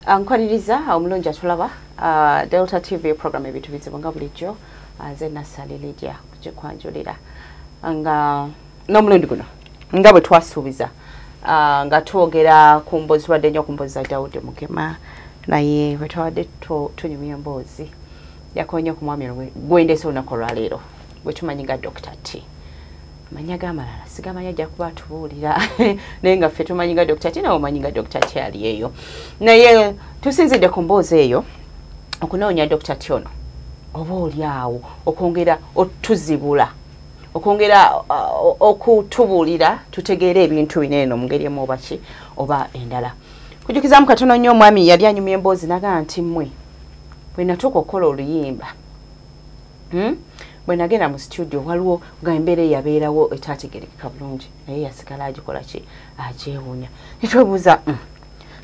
Ankwaniriza omulungi atulaba Delta TV program ebitu bizibu nga bulijjo nze Nassali Lydia kukikwanjulira nga n'omulundi guno nga bwe twasuubiza nga twogera ku mbozi wadde nnyo ku mbozi za Daudi Mugema naye bwe twawadde tunyumya emboozi yakonya ku mwami gwendese olunaku olwaleero bwe tumanyi nga Dr. T manya gamalala sigamanya ajja kuba tubuulira naye nga ffe tumanyi nga Dr. T nawe omanyi nga Dr. T ali eyo naye tusinzidde ku mboozi eyo okunoonya Dr. T ono oba oli awo okwongera otuzibula okwongera okutubuulira tutegeere ebintu bineeno mu ngeri emu oba ki oba endala kujukizaamu katono nnyo omwami yali anyumya emboozi nagaa nti mmwe bwe natuuka okukola oluyimba bwe nagenda mu studio waliwo nga embeera eyabeerawo etaategerekeka bulungi naye yasigala agikola ki agyewuunya netwebuuza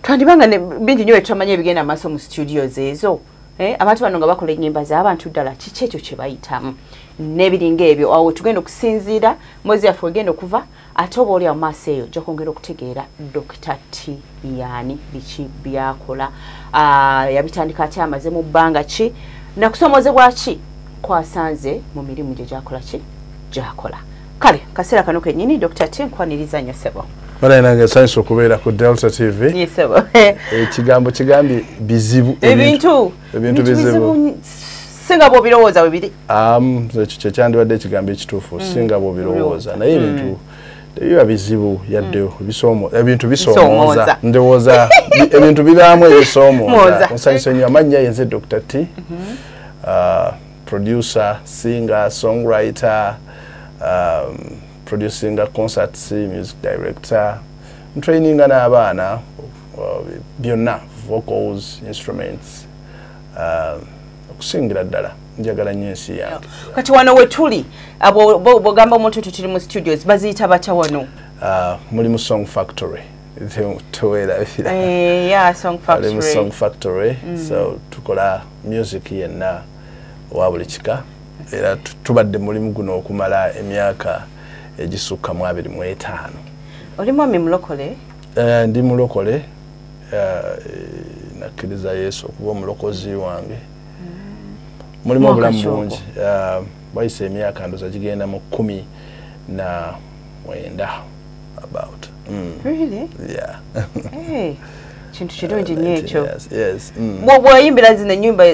twandibanga bingi nnyo bwetutamanya ebigenda maaso mu studios ezo abantu bano nga bakola ennyimba z'abantu ddala kiki ekyo kye bayitamu n'ebiringa ebyo awo tugenda okusinziira mwezi yaffe wegenda okuva ate oba oli awo maaso eyo ojja kwongera okutegeera Dr. T yaani biki byakola yabitandika ate amaze mu bbanga ki nakusomozebwa ki kwasanze mu mirimu gye gyakola ki gyakola kale kaseera kano kennyini Dr. T nkwaniriza nnyo ssebo Bana nange science okubeera ku Delta TV. Yes sebo. Ekigambo kigambye bizibu ebintu bizibu singa bo birowooza bibiri. Kye kyandibadde ekigambo ekituufu singa bo birowooza naye ebintu biba bizibu yadde ebintu bisoomooza ndowooza ebintu bibaamu ebisoomooza nsanyusa nnyo amannya yenze Dr. T producer, singer, songwriter, producing a concert, music director, training n'abaana byonna vocals, instruments, okusingira ddala njagala nnyo ensi yange. Kati wano we tuli bw'ogamba omuntu tutuli mu studios baziyita batya wano? Muli mu Song Factory. Song Factory. So tukola music yenna wa buli kika era tubadde mulimu guno okumala emyaka egisukka mu 25. Oli mwami mulokole? Ndi mulokole nakkiriza Yesu okuba omulokozi wange. Mulimu obulamu bungi bayise emyaka ndoza gigenda mu 19 about. Really? Yeah. Hey. Kintu kirungi nnyo ekyo. Yes. Bw'oyimbira zino ennyimba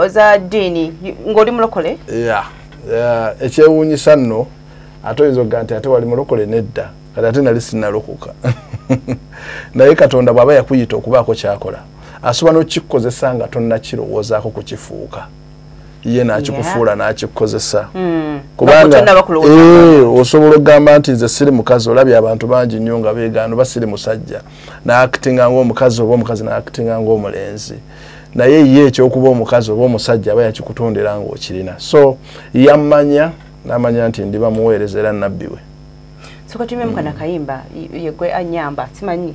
za ddiini ng'oli mulokole? Yeah. Ekyewuunyisa nno ate oyinza okuga nti ate wali mulokole nedda kati ate nali sinnalokoka naye Katonda bw'aba yakuyita okubaako kyakola asobola n'okikukozesa nga tonnakirowoozaako kukifuuka ye n'akikufuula n'akikukozesa kubanga osobola okugamba nti nze siri mukazi olabye abantu bangi nnyo nga beegaana oba siri musajja n'akitinga ng'omukazi oba omukazi n'akitinga ng'omulenzi naye ye ekyokuba omukazi oba omusajja aba yakikutondera ng'okirina so yammanya n'amanya nti ndiba muweereza era nnabbi we. Soka tumye mukana kayimba yegwe anyamba simanyi.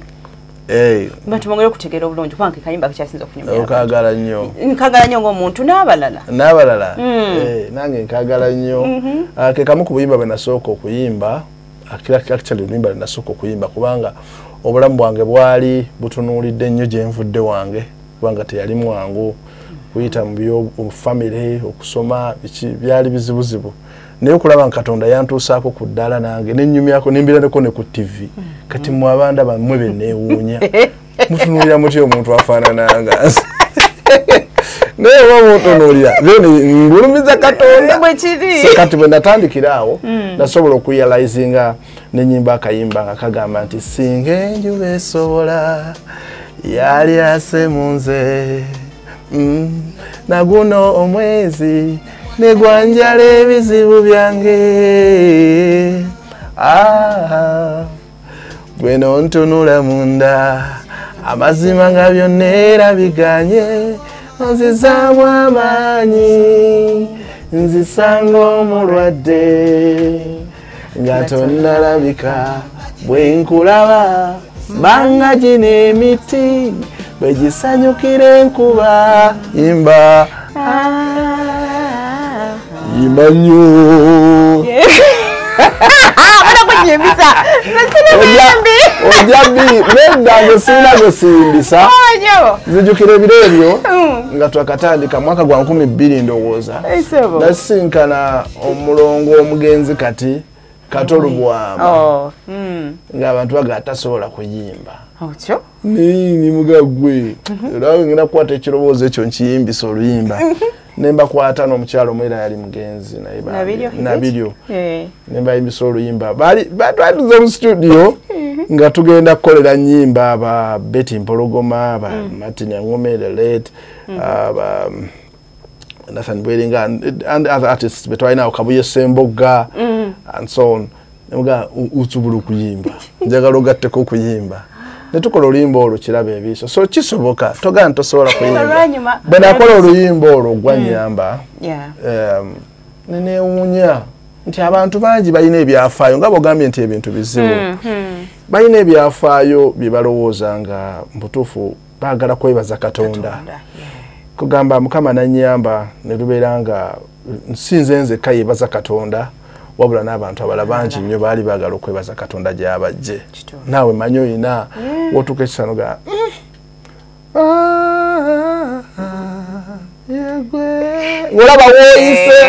Batumongere okutegeera obulungi kwange kayimba kyasinza okunyumya. Okagala nnyo. Nkagala nnyo ng'omuntu n'abalala. Nange nkagala nnyo. Ke kamu ku buyimba bwe nasooka okuyimba actually oluyimba lwe nasooka okuyimba kubanga obulamu bwange bwali butunuulidde nnyo gye nvudde wange kubanga teyali mwangu kuyita mu family okusoma byali bizibuzibu naye okulaba nga Katonda yantuusaako ku ddala nange nennyumyako nembirako ne ku TV kati mu abanda bammwe benneewuunya mutunuulira mutya omuntu afaanananga naye oba mutunuulira ngulumiza Katonda kati bwe natandikira awo nasobola okuyalizinga n'ennyimba akayimba nga kagamba nti singa enjuba esobola yali ase mu nze naguno omwezi negwanjala ebizibu byange gwe nontunula munda amazima nga byonna era biganye nzizaamu amaanyi nzisanga omulwadde nga tonnalabika bwe nkulaba banga gino emiti bwe gisanyukira enkuba yimba nnyo kuyimbisa ojabi nedda sina gosimbisa zijukira ebiro ebyo nga twakatandika mwaka gwa 2002 ndowooza nasinkana omulongo omugenzi kati Katolubwama ng'abantu bagatasobola kuyimba ni mugagwe era ngina kwata ekirowoozo ekyo nkiyimbisa oluyimba nemba kwata n'omukyalo mwera yali mugenzi nabiryo nemba yimbisa oluyimba batwatuze mu studio nga tugenda kukolera nnyimba aba Betty Mpologoma aba Martin Angome the late aba Nathan Bwering and other artists between our Kabuye Semboga and so on. Nga utubulu kuyimba. Njagala ogatteko kuyimba. Ne tukola oluyimba olwo kirabe ebiso. So kisoboka toga ntosobola kuyimba. Bena kola oluyimba olwo gwanyamba. Nenewunya nti abantu bangi balina ebyafaayo nga bogambye nti ebintu bizibu. Balina ebyafaayo bye balowooza nga mbutuufu baagala kwebaza Katonda. Kugamba Mukama nanyamba ne lubeera nga nsinze nzekka yebaza Katonda wabula n'abantu abala bangi nnyo baali baagala okwebaza Katonda gy'abajje. Naawe manyi oyina wotuuka ekisano ga olaba woyise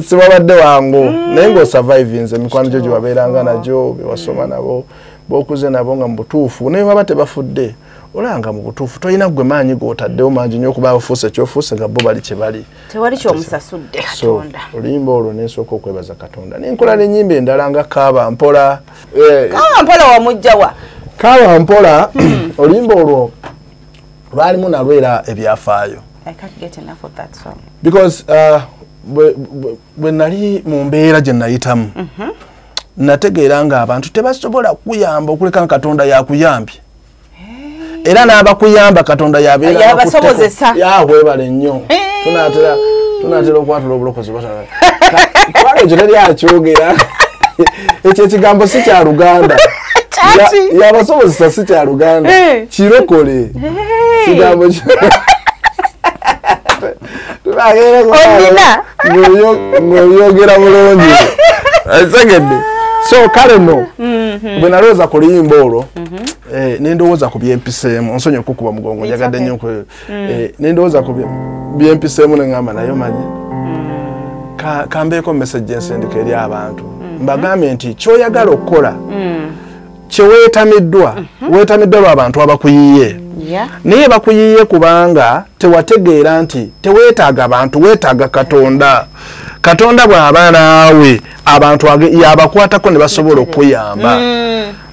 sibabadde wangu naye ng'osurvivinze mikwano gyo gye wabeeranga nagyo be wasoma nabo b'okuze nabo nga mu butuufu naye waba tebafudde olanga mu butuufu toyina gwe maanyi g'otaddewo mangi nnyo okuba ofuuse kyofuuse nga bo bali kye bali tewali kyomusasudde Katonda. Oluyimba olwo nensooka okwebaza Katonda nenkola n'ennyimba endala nga Kaaba Mpola. Kaaba Mpola wamugjawa? Kaaba Mpola oluyimba olwo lwalimu nalwera ebyafaayo. I can't get enough of that song. Because bwe nali mu mbeera gye nayitamu nategeera nga abantu tebasobola kuyamba okuleka Katonda yakuyambye. Era n'abakuyamba Katonda yabeera yabasobozesa webale nnyo tunatera okwatula obulokozi batala kwalo ekyo teri akyogera ekyo ekigambo si kya Luganda yabasobozesa si kya Luganda kirokole kigambo ng'oyogera bulungi segedde so kale no bwe nalowooza ku luyimba olwo nendowooza ku byempiseemu onsonyi okukuba mugongo njagadde nnyo nendowooza ku byempiseemu neŋŋamba naye manyi kambeeko message ensendika eri abantu mbagambye nti kyoyagala okukola kyeweetamiddwa weetamiddwa lw'abantu abakuyiye naye bakuyiye kubanga tewategeera nti teweetaaga bantu weetaaga Katonda. Katonda bw'aba naawe abantu yabakwatako ne basobola okuyamba.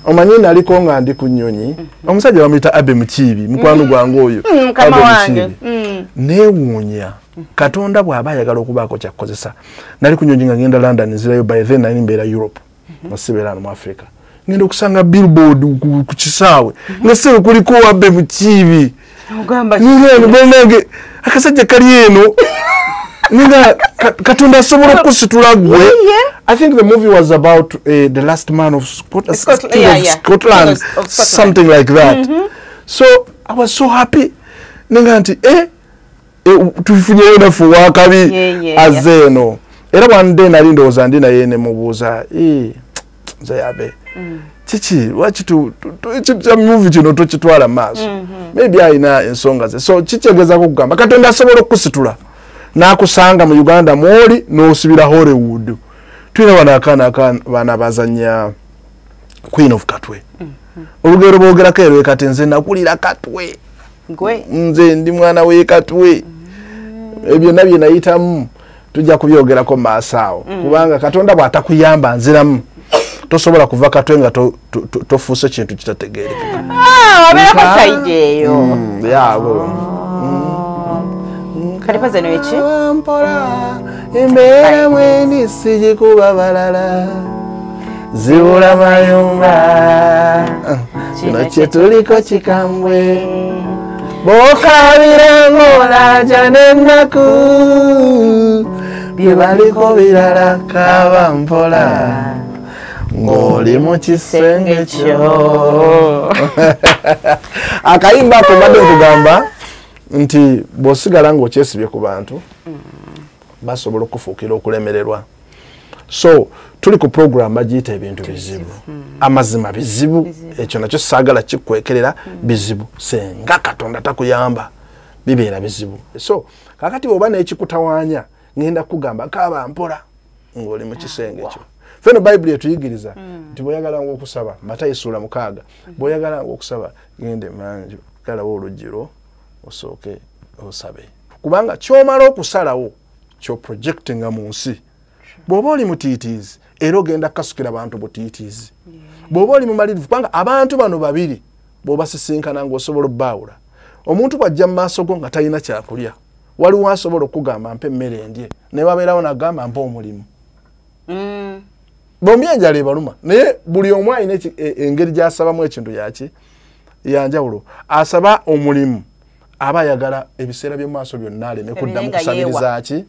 Omanyi naliko nga ndi ku nnyonyi omusajja bamuyita Abe Mukiibi mukwano gwange oyo Abe Mukiibi neewuunya Katonda bw'aba ayagala okubaako kyakukozesa. Nali ku nnyonyi nga ngenda London nzirayo by then nali mbeera Europe nasibeera mu Africa ngenda okusanga billboard ku kisaawe nga sebe kuliko Abe Mukiibi nge akasajja kali eno Nina Katonda asobola okusitula gwe. I think the movie was about the last man of Scotland, something like that. So I was so happy. Ninga nti tufunyeyo nafu wakabi azeno. Era one day nali ndowooza ndi naye ne mubuuza nze yabe chichi wachitu cha movie kino tokitwala maaso. Maybe ayina ensonga ze. So kikyegeza kugamba Katonda asobola okusitula nakusanga mu Uganda mwoli n'osibira Hollywood. Twina banakana bana bazanya Queen of Katwe. Olugero boogera kero kati nze nakulira Katwe. Nze ndi mwana we Katwe. Ebyo nabyo nayitamu tujja kubyogerako maasawo. Kubanga Katonda bw'atakuyamba nziramu tosobola kuva Katwe nga tofuuse kintu kitategeereka. Wabeerako sayidi eyo. Kalipa zeno echi embeera mweni sijikuba balala zibula mayumba kino kyetuliko kikambwe bokabira ng'olaja n'ennaku bye baliko birala Kaaba Mpola ng'oli mu kisenge kyo. Akayimba ako mbadde nkugamba nti bw'osigala ng'okyesibye ku bantu basobola okufuukira okulemererwa. So tuli ku program agiyita ebintu bizibu amazima bizibu ekyo nakyo saagala kikwekerera bizibu senga Katonda takuyamba bibeera bizibu. So kakati bw'oba n'ekikutawaanya ngenda kugamba kaaba mpola ng'oli mu kisenge ekyo. Feno Bible etuyigiriza nti bw'oyagala okusaba Matayo sura 6 bw'oyagala okusaba gende manju kalawo olugiro osooke osabe kubanga ky'omala okusalawo kyo projectinga mu nsi. Bw'oba oli mutiitiizi era ogenda kasukira abantu butiitiizi. Bw'oba oli mumalirivu kubanga abantu bano babiri bw'oba sisinkana ng'osobola obbawula omuntu bw'ajja mu maaso go nga talina kyakulya waliwo asobola okugamba mpe emmere endye naye wabeerawo n'agamba mpe omulimu. Bombi enjala ebaluma naye buli omu alina engeri gy'asabamu ekintu yanjawulo. Asaba omulimu aba ayagala ebiseera by'omu maaso byonna aleme kuddamu kusabiriza ki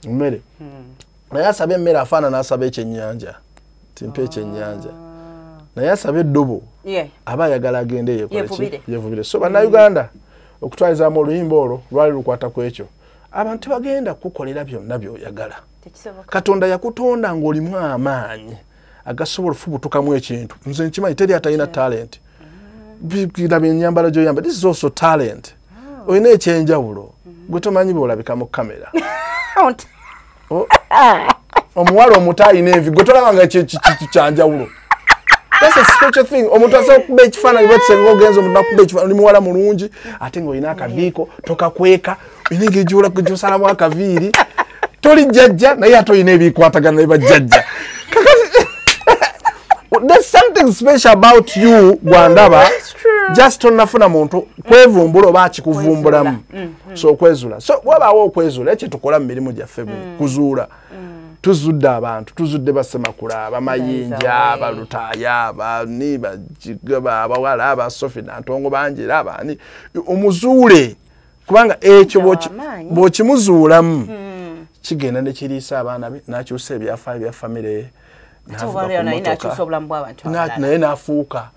mmere. Naye asaba emmere afaanana asaba ekyennyanja timpa ekyennyanja naye asaba eddobo aba ayagala agende yevubire. So bannayuganda okutwalizaamu oluyimba olwo lwali lukwata ku ekyo abantu tebagenda kukolera byonna by'oyagala. Katonda yakutonda ng'olimu amaanyi agasobola ofubutukamu ekintu. Nze nkimanyi teri atalina talent biraba ennyambala gy'oyamba this is also talent. Olina ekyenjawulo gwe tomanyi bw'olabika mu kamera. Omuwala omuto alina envi gwe tolaba nga kyanjawulo. That's a special thing. Omuntu asobola okuba ekifaananyi bakisenga ogenza omuntu nakuba ekifaananyi oli muwala mulungi ate ng'olina akaviiko tokakweka olina engeri gy'osalamu akaviiri toli jjajja naye ate olina ebikwatagana ne bajjajja. There's something special about you gwandaba just onafuna muntu kwevumbula oba akikuvumbulamu. So okwezula so wabaawo okwezula ekyo tukola mu mirimu gyaffe kuzuula. Tuzudde abantu tuzudde Bassemakula abamayinja abalutaaya abani bagigaba abawala abasofi nantongo banjira abani omuzuule kubanga ekyo bw'okimuzuulamu kigenda ne kiriisa abaana be n'akyusa ebyafaayo bya famire naye n'afuuka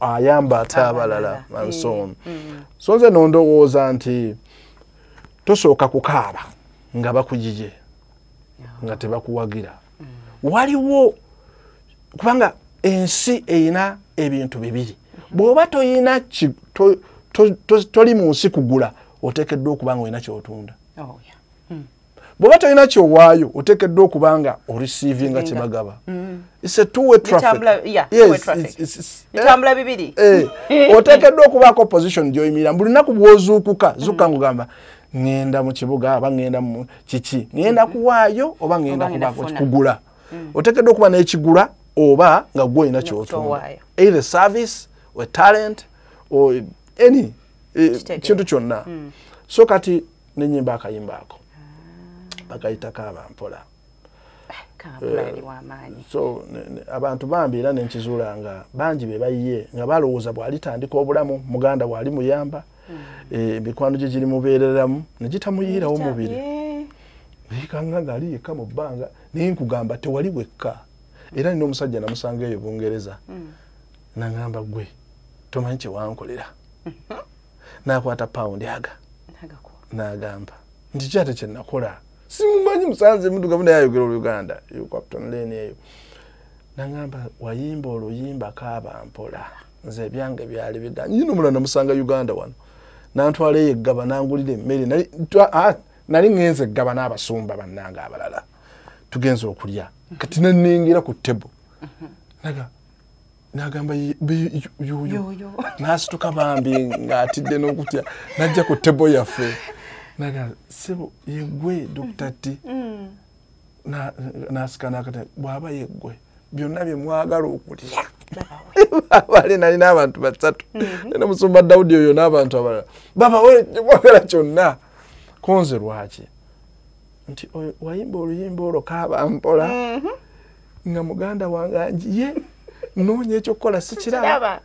ayamba ate abalala so nze nondowooza nti tosooka kukaaba nga bakujije nga tebakuwagira. Waliwo kubanga ensi eyina ebintu bibiri. Bw'oba toyina toli mu nsi kugula oteekeddwa okuba nga olina ky'otunda. Bw'oba toyina ky'owaayo oteekeddwa okuba nga oreceiving kye bagaba. It's a two-way traffic. Bitambula bibiri. Oteekeddwa okubaako position gy'oyimirira buli lunaku bw'ozuukuka zuuka ng'ogamba ngenda mu kibuga aba ngenda mu kiki ngenda kuwaayo oba ngenda kugula. Oteekeddwa okuba n'ekigula oba nga gwe olina ky'otunda. Either service or talent or any kintu kyonna. So kati n'ennyimba akayimba ako bakayita kaaba mpola. So abantu bambi era nenkizuula nga bangi be bayiye nga balowooza bw'alitandika obulamu muganda bw'ali muyamba mikwano gye giri mubeereramu ne gitamuyirawo mubiri ekanga ng'ali yekka mu bbanga naye nkugamba tewali wekka era nina omusajja namusanga eyo Bungereza nangamba gwe tomanyi kye wankolera n'akwata pawundi n'agamba nti kyate kye nakola simumanyi musanze mudugamu naye ayogera Oluganda Captain Lane eyo nangamba wayimba oluyimba kaaba mpola nze ebyange byali bidda nyina omulala namusanga Uganda wano nantwala eggaba nangulira emmere nali ngenze eggaba n'abasumba bannanga abalala tugenze okulya kati nenningira ku tebo nagamba yoyo n'asituka bambi ng'atidde n'okutya najja ku tebo yaffe naga sebo yegwe Dr. T nasikana kati bw'aba yegwe byonna bye mwagala okulya bali nali n'abantu basatu ne musumba Daudi oyo n'abantu abalala baba we mwagala kyonna konze lwaki nti wayimba oluyimba olwo kaaba mpola nga muganda wange anjiye noonya ekyokukola sikiraba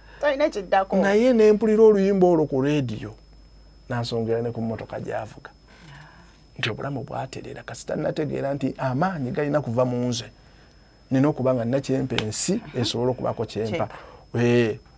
naye nempulira oluyimba olwo ku rediyo nansongera ne ku mmotoka gy'avuga nti obulamu bwaterera kasita nategeera nti amaanyi galina kuva mu nze nina okuba nga nina kyempa ensi esobola okubaako kyempa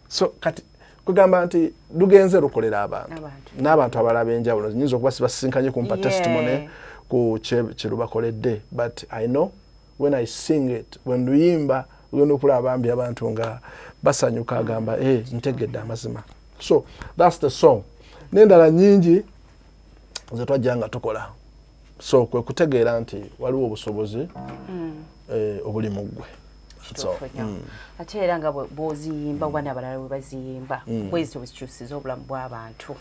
so kati kugamba nti lugenze lukolera abantu n'abantu abalala ab'enjawulo nyinza okuba sibasinkanye kumpa testimony ku cherubakoledde, but I know when I sing it, when luyimba ugenda okulaba ambi abantu nga basanyuka agamba ntegedde amazima. So that's the song. N'endala nyingi ze twajja nga tukola. So kwe kutegeera nti waliwo obusobozi obuli mu ggwe. Ate era nga bw'oziyimba wana abalala bwe baziyimba bwezito bwezikyusiza obulamu bw'abantu.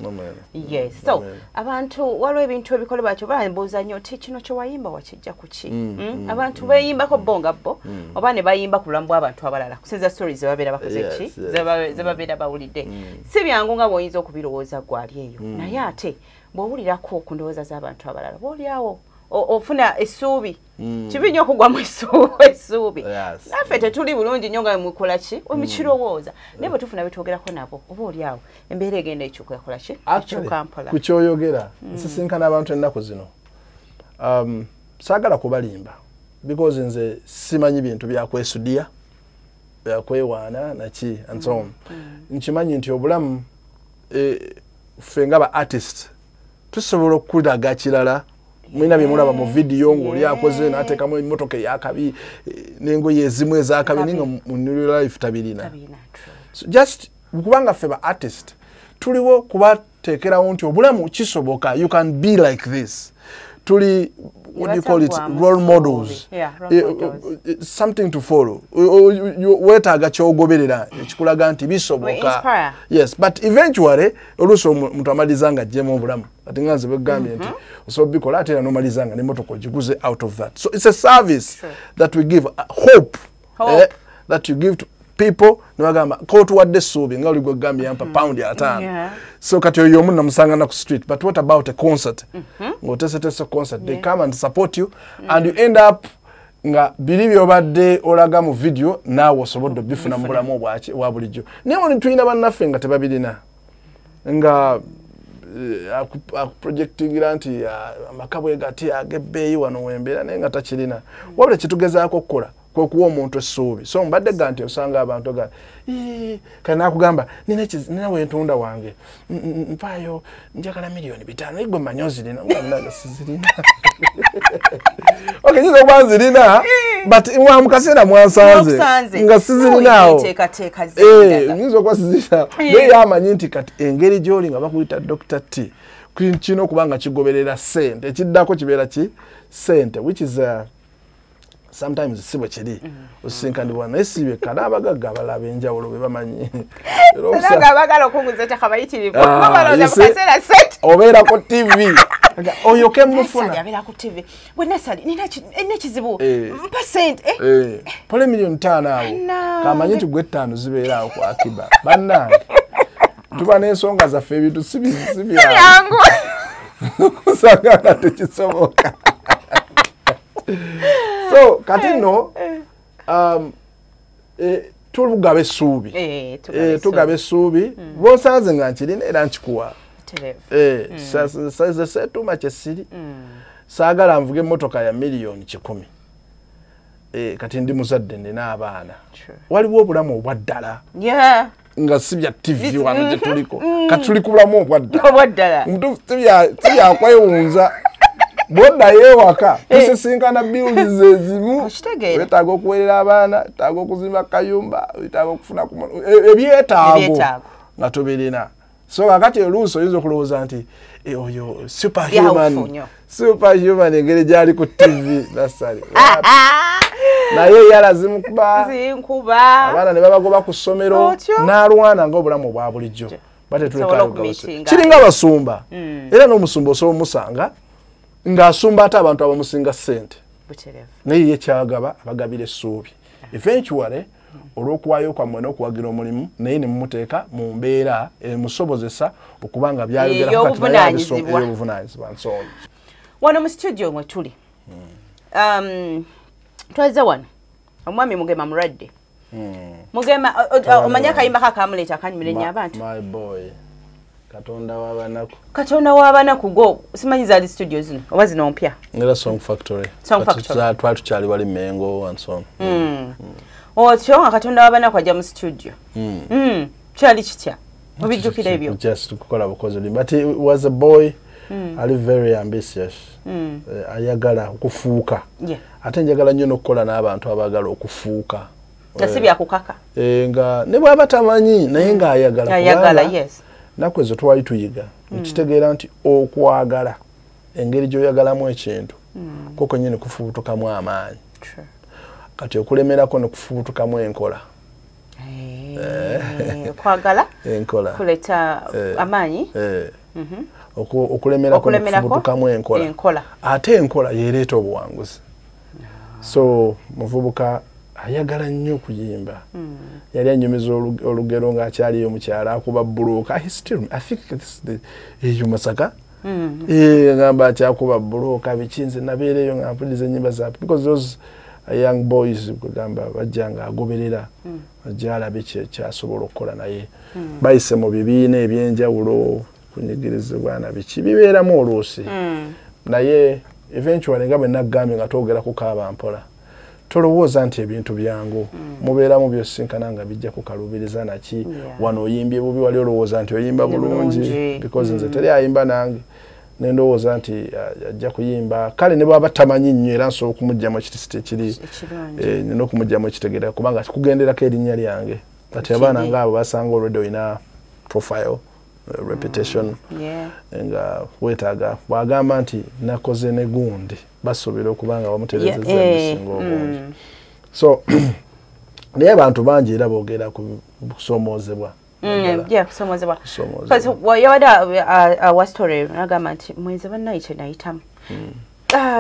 Yes. So abantu waliwo ebintu ebikolebwa batyo balambuuza nnyo ti kino kye wayimba wakijja ku ki? Abantu beeyimbako bo nga bo oba ne bayimba ku bulamu bw'abantu abalala kusinza stories ze babeera bakoze ki ze babeera bawulidde. Si byangu nga bw'oyinza okubirowooza gwali eyo naye ate bw'owulirako ku ndowooza z'abantu abalala bw'oliawo ofuna essuubi kibi nnyo okugwa mu essuubi naffe tetuli bulungi nnyo nga mukola ki omukirowooza naye bwe tufuna betwogerako nabo oba oliawo embeera egenda ekyukakola ki ekyukampola ku kyoyogera nsisinkana abantu ennaku zino saagala kubalimba because nze simanyi bintu byakwesudia byakwewaana naki and so on nkimanyi nti obulamu ffe nga ba artist tusobola okulaga kirala mwina bimulaba mu video ng'oli akoze n'ateekamu emmotoka eyakabi n'engoye ezimu ezakabi ninga mu new life tabirina. So just kubanga ffe ba artist tuliwo kubateekerawo nti obulamu kisoboka, you can be like this. Tuli what do you call it, role models. Something to follow. Wetaaga kyogoberera ekikulaga nti bisoboka. Yes, but eventually oluso muntu amalizanga jemo obulamu ati nganze begambye nti so bikola ate anomalizanga ne moto kojiguze out of that. So it's a service that we give, hope. That you give to people nwagamba ko tuwadde suubi nga oligwe gambye yampa pound ya 5. So kati oyo omuntu namusanga na ku street, but what about a concert? Ngotese concert, they come and support you and you end up nga believe obadde olaga mu video nawe osobodde bifuna mu bulamu bwa bulijjo. Niyo tulina bannaffe nga tebabilina nga projectingira nti amakabwe gati agebbeeyi wano wembeera naye nga takirina wabula kitugezaako okukola kwekuwa omuntu essuubi. So mbadde ganti osanga abantu ga kana kugamba nina wentunda wange mpaayo njagala $5,000,000 igwe manyozi lina nga sizirina. Okay, nyizo kwanzirina but mwa mukasera mwansanze nga sizirinaawo nyizo kwa sizirina naye yamanyi nti kati engeri gy'oli nga bakuyita Dr. T kino kubanga kigoberera sente ekiddako kibeera ki sente which is sometimes sibo chiri usinkandi bwana esibe kana abagaga balaba enjawulo be bamanyi era abagala okunguza takabayitirivu babaloza mukasera set obera ku TV oyo ke mufuna yabera ku TV bwana sali nina kizibu percent pole $5,000,000 awo kamanyi tugwe 5 zibeera awo ku akiba bannange tuba n'ensonga zaffe ebintu sibi yangu kusagana tekisoboka. So katino tulugabe essuubi tugabe essuubi bonsanze nga nkirina era nkikuwa saze setuma kyesiri saagala nvuga emmotoka ya $1,000,000 kati ndi muzadde ndina abaana waliwo obulamu obwaddala nga sibya TV wano gye tuliko kati tuli ku bulamu obwaddala omuntu sibyakwewunza boda yewaka tusisinkana bills ezimu wetaaga okuweerera abaana wetaaga okuzimba kayumba wetaaga okufuna ebyetaago nga tubirina. So kakati oluusi oyinza okulowooza nti oyo superhuman engeri gyali ku TV nasali naye yalazimukuba abaana ne babagoba ku ssomero n'alwana ng'obulamu obwa bulijjo kiringa abasumba era n'omusumba osobola omusanga ng'asumba ate abantu abamusinga ssente naye ye kyagaba abagabira essuubi eventually olw'okuwaayo kwammwe n'okuwagira omulimu naye ne mumuteeka mu mbeera emusobozesa okubanga byayogerako kati ey'obuvunaanyizibwa nsonga wano mu studio mwe tuli twazze wano omwami Mugema mulwadde Mugema omanya akayimba kakamuleeta akanyumirenya abantu my boy Katonda w'abanaku go simanyi zaali studio zino oba zino mpya ngera Song Factory twali tukyali wali Mengo and so on otyo nga Katonda w'abanaku ajja mu studio kyali kitya obijjukira ebyo just kukola bukozi but he was a boy ali very ambitious ayagala okufuuka ate njagala nnyo n'okukola n'abantu abagala okufuuka nasibya kukaka nga ne bw'aba tamanyi naye ng'ayagala yes naku ezo twali tuyiga ekitegeera nti okwagala engeri gy'oyagalamu ekintu koko nyine kufubutukamu amaanyi kati okulemerako ne kufubutukamu enkola kwagala enkola kuleta amaanyi okulemerako ne kufubutukamu enkola ate enkola yeereeta obuwanguzi so muvubuka ayagala nnyo okuyimba yali anyumiza olugero ng'akyaliyo mukyala akuba bbulooka I think eyo Masaka ngamba akyakuba bbulooka bikinze nabeereyo nga mpuliriza ennyimba zaabwe because those young boys kugamba bajja nga agoberera ajja alabe kyasobola okukola naye bayise mu bibiina ebyenjawulo kunyigirizibwa na biki bibeeramu oluusi naye eventually nga bwe naggambye nga twogera kukaaba mpola tolowooza nti ebintu byangu mubeeramu byosinkana nga bijja kukalubiriza naki wano oyimbye bubi wali olowooza nti oyimba bulungi because nze teri ayimba nange nendowooza nti ajja kuyimba kale ne bwaba tamanyi nnyo era nsobola okumugyamu ekitisita ekiri nina okumugyamu ekitegeera kubanga kikugenderako erinnya lyange kati abaana ngaabo basanga olwedde olina profile reputation nga wetaaga bwagamba nti nakoze ne gundi basobera okubanga bamuterezeza ebisinga obungi so naye abantu bangi era boogera ku kusomoozebwa kusomozebwa yawada wa story nagamba nti mwezi bannaye kye nayitamu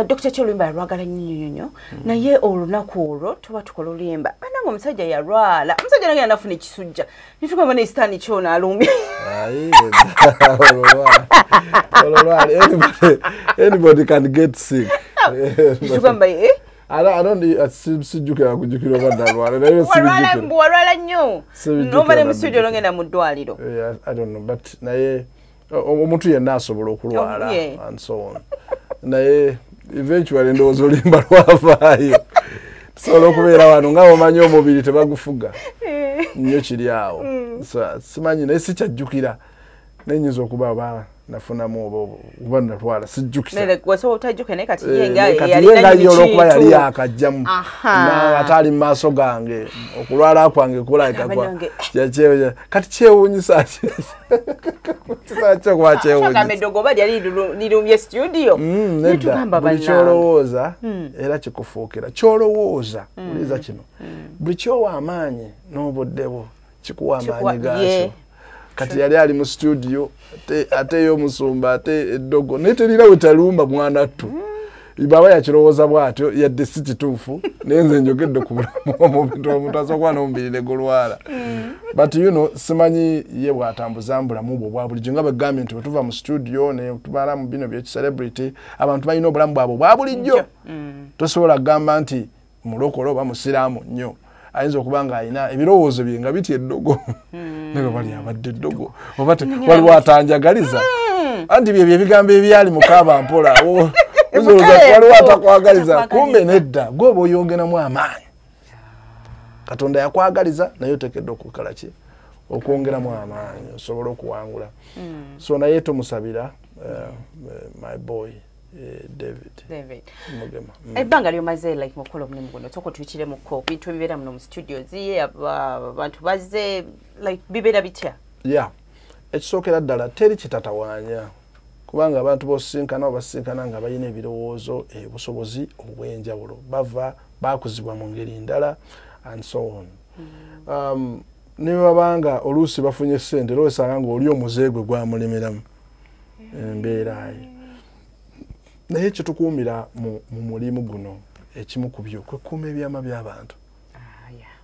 Dr. Cholumba alwagala nnyo naye olunaku olwo tuba tukola oluyimba bananga omusajja yalwala omusajja nange yanafuna ekisujja nitugamba nesitaani kyona alumye anybody can get sick tugamba I don't sijjukira kujjukira badalwala naye walwala nnyo nova ne mustudio nogenda mu ddwaliro I don't know but naye omuntu yenna asobola okulwala and so on naye eventually ndowooza oluyimba lwavaayo tusobola okubeera wano nga omanyi omubiri tebagufuga nnyo kiri awo simanyi naye sikyajjukira nenyinza okuba nafunamu oba natwala sijjukira kati yenga olwokuba yali yakajjamu ate ali mu maaso gange okulwala kwange kulayikakwa kati kyewuunyisa kyokuba kyewuunyisa buli kyolowooza era kikufuukira kyolowooza uliza kino buli kyowa amaanyi n'obuddebo kikuwa amaanyi gaakyo kati yali ali mu studio ate y'omusumba ate eddogo naye terina wetalumba mwana ttu baba yakirowooza bw'atyo yadde si kituufu naye nze njogedde ku bulamu omuntu asookuba n'omubiri ne gulwala but you know simanyi ye bw'atambuza mu bulamu bwe obwa bulijjo nga bagambye nti bwe tuva mu studio ne tumala mu bino by'ekicelebrity abantu balina obulamu bwabwe obwa bulijjo tosobola kugamba nti mulokole oba musiraamu nnyo ayinza okuba nga alina ebirowoozo bye nga bitya eddogo naye bali abadde eddogo oba waliwo atanjagaliza anti byebyo ebigambo ebyali mukaaba mpola waliwo atakwagaliza kumbe nedda gwe oba oyongeramu amaanyi Katonda yakwagaliza naye otekedde okukala ki okwongeramu amaanyi osobola okuwangula so naye tomusabira my boy David Mugema ebbanga lyomaze like mukola omulimu guno soko tuyikiremukko bintu ebibeera muno mu studios abantu bazze like bibeera bitya ekisookera ddala teri kitatawaanya kubanga abantu bosinkana obasinkana nga balina ebirowoozo obusobozi obw'enjawulo bava bakuzibwa mu ngeri ndala and so on ne babanga oluusi bafunye ssente lwesanga ng'oli omuze gwe gwamulemeramu embeera naye kyetukuumira mu mulimu guno ekimu ku byo kwekuuma ebyama by'abantu